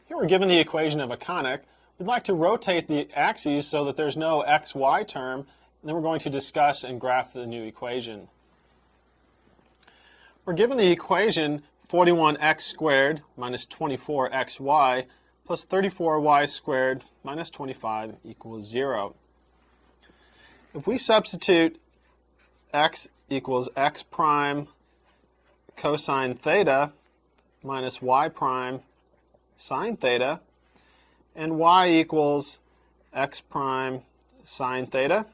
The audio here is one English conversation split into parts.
Here we're given the equation of a conic. We'd like to rotate the axes so that there's no xy term, and then we're going to discuss and graph the new equation. We're given the equation 41x squared minus 24xy plus 34y squared minus 25 equals 0. If we substitute x equals x prime cosine theta minus y prime sine theta, and y equals x prime sine theta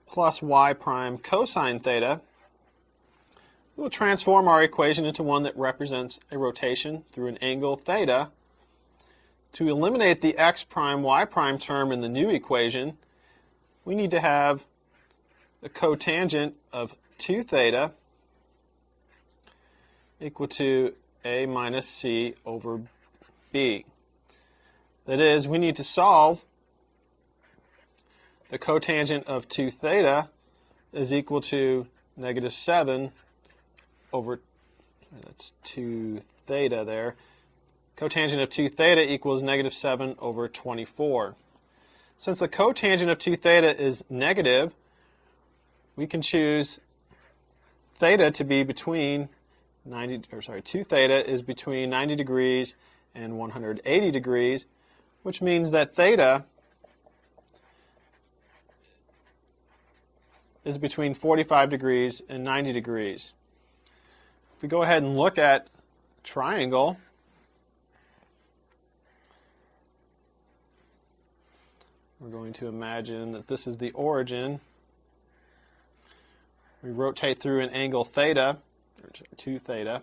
plus y prime cosine theta, we will transform our equation into one that represents a rotation through an angle theta. To eliminate the x prime y prime term in the new equation, we need to have the cotangent of 2 theta equal to a minus c over b. That is, we need to solve the cotangent of 2 theta is equal to negative 7 over, that's 2 theta there. Cotangent of 2 theta equals negative 7 over 24. Since the cotangent of 2 theta is negative, we can choose theta to be between 2 theta is between 90 degrees and 180 degrees, which means that theta is between 45 degrees and 90 degrees. If we go ahead and look at a triangle, we're going to imagine that this is the origin. We rotate through an angle theta, or 2 theta.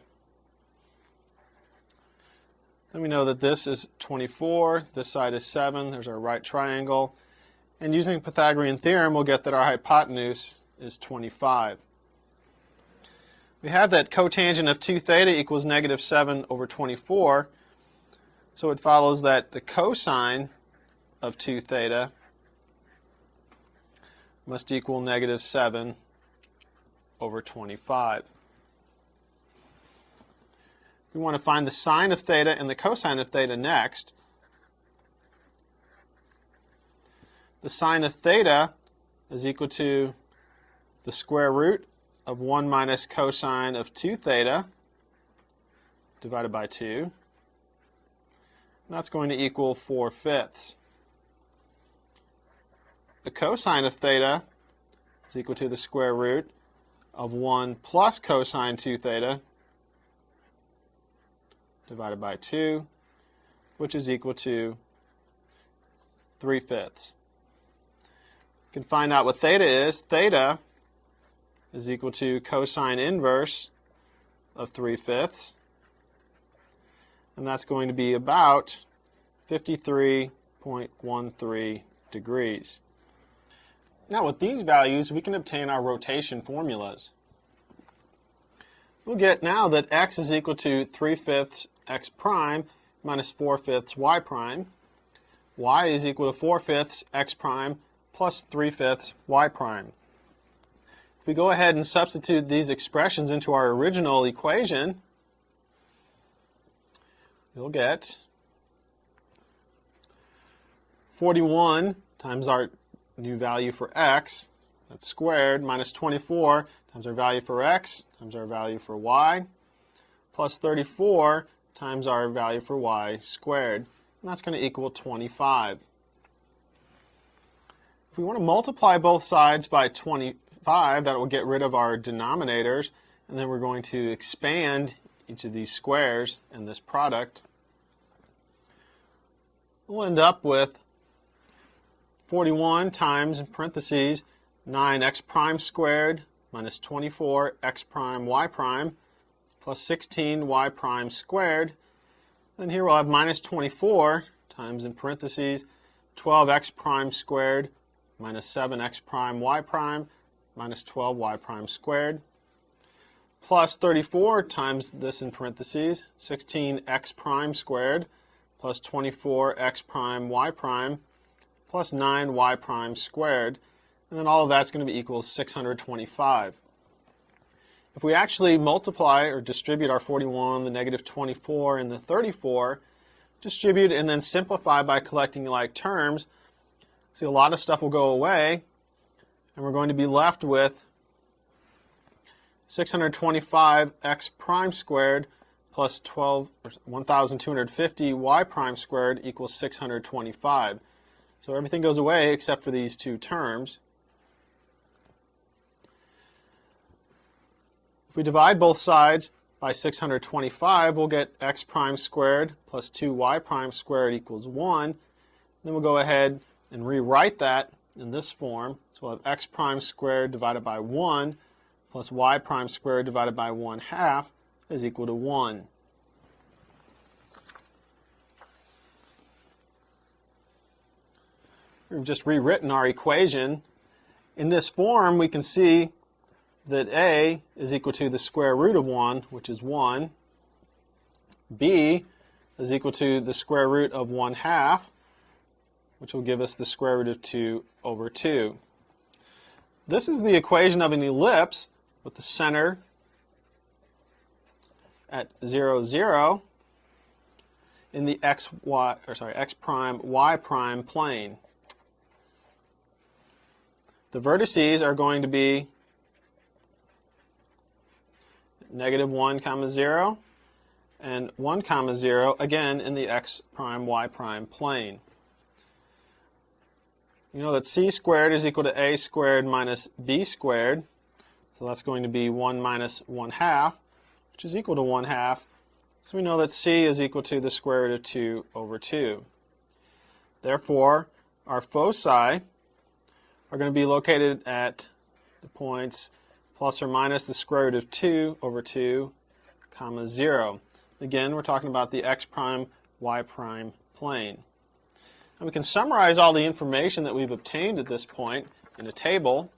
Then we know that this is 24, this side is 7, there's our right triangle. And using Pythagorean theorem, we'll get that our hypotenuse is 25. We have that cotangent of 2 theta equals negative 7 over 24, so it follows that the cosine of 2 theta must equal negative 7 over 25. We want to find the sine of theta and the cosine of theta next. The sine of theta is equal to the square root of 1 minus cosine of 2 theta divided by 2. And that's going to equal 4/5. The cosine of theta is equal to the square root of 1 plus cosine 2 theta divided by 2, which is equal to 3/5. You can find out what theta is. Theta is equal to cosine inverse of 3/5, and that's going to be about 53.13 degrees. Now with these values, we can obtain our rotation formulas. We'll get now that x is equal to 3/5 x prime minus 4/5 y prime. Y is equal to 4/5 x prime plus 3/5 y prime. If we go ahead and substitute these expressions into our original equation, we'll get 41 times our new value for x, that's squared, minus 24 times our value for x times our value for y, plus 34 times our value for y squared, and that's going to equal 25. If we want to multiply both sides by 25, that will get rid of our denominators, and then we're going to expand each of these squares in this product. We'll end up with 41 times, in parentheses, 9x prime squared minus 24x prime y prime plus 16y prime squared. Then here we'll have minus 24 times, in parentheses, 12x prime squared minus 7x prime y prime minus 12y prime squared, plus 34 times this in parentheses, 16x prime squared plus 24x prime y prime plus 9y prime squared, and then all of that's going to be equal to 625. If we actually multiply or distribute our 41, the negative 24, and the 34, distribute and then simplify by collecting like terms, see a lot of stuff will go away, and we're going to be left with 625x prime squared plus 1,250 y prime squared equals 625. So everything goes away except for these two terms. If we divide both sides by 625, we'll get x prime squared plus 2y prime squared equals 1. Then we'll go ahead and rewrite that in this form. So we'll have x prime squared divided by 1 plus y prime squared divided by 1/2 is equal to 1. We've just rewritten our equation. In this form, we can see that a is equal to the square root of 1, which is 1. B is equal to the square root of 1/2, which will give us the square root of 2 over 2. This is the equation of an ellipse with the center at 0, 0 in the x prime, y prime plane. The vertices are going to be -1, 0 and 1, 0, again in the x prime, y prime plane. You know that c squared is equal to a squared minus b squared. So that's going to be 1 minus 1/2, which is equal to 1/2. So we know that c is equal to the square root of 2 over 2. Therefore, our foci are going to be located at the points plus or minus the square root of 2 over 2, 0. Again, we're talking about the x prime, y prime plane. And we can summarize all the information that we've obtained at this point in a table.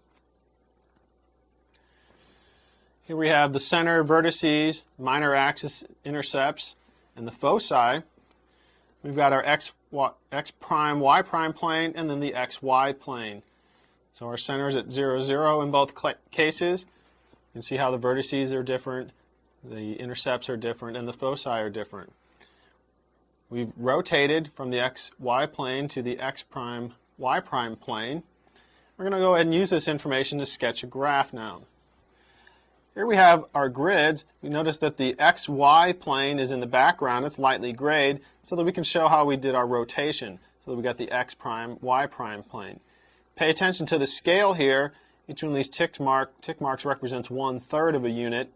Here we have the center, vertices, minor axis, intercepts, and the foci. We've got our x prime, y prime plane, and then the xy plane. So our center is at 0, 0 in both cases. You can see how the vertices are different, the intercepts are different, and the foci are different. We've rotated from the xy plane to the x prime, y prime plane. We're going to go ahead and use this information to sketch a graph now. Here we have our grids. We notice that the xy plane is in the background. It's lightly grayed so that we can show how we did our rotation. So that we got the x prime, y prime plane. Pay attention to the scale here. Each one of these tick marks represents 1/3 of a unit.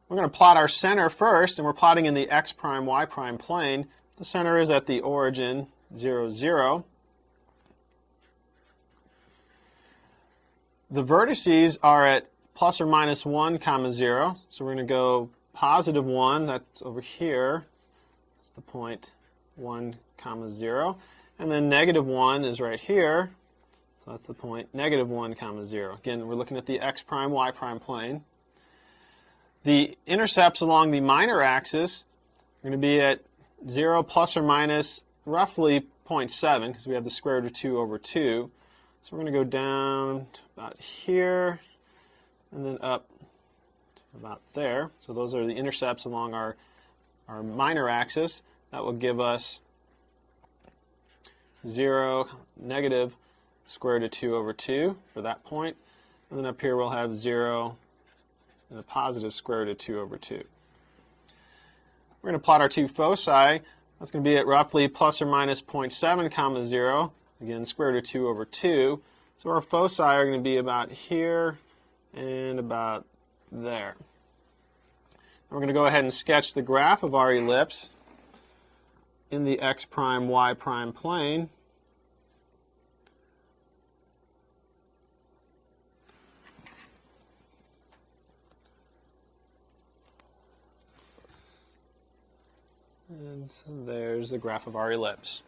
We're going to plot our center first, and we're plotting in the x prime, y prime plane. The center is at the origin, 0, 0. The vertices are at plus or minus 1, 0. So we're going to go positive 1, that's over here. That's the point 1, 0. And then negative 1 is right here. So that's the point -1, 0. Again, we're looking at the x prime, y prime plane. The intercepts along the minor axis are going to be at 0 plus or minus roughly 0.7 because we have the square root of 2 over 2. So we're going to go down to about here and then up to about there. So those are the intercepts along our minor axis. That will give us 0, negative square root of 2 over 2 for that point. And then up here we'll have 0 and a positive square root of 2 over 2. We're going to plot our two foci. That's going to be at roughly plus or minus 0.7, 0. Again, square root of 2 over 2. So our foci are going to be about here and about there. We're going to go ahead and sketch the graph of our ellipse in the x prime, y prime plane. And so there's the graph of our ellipse.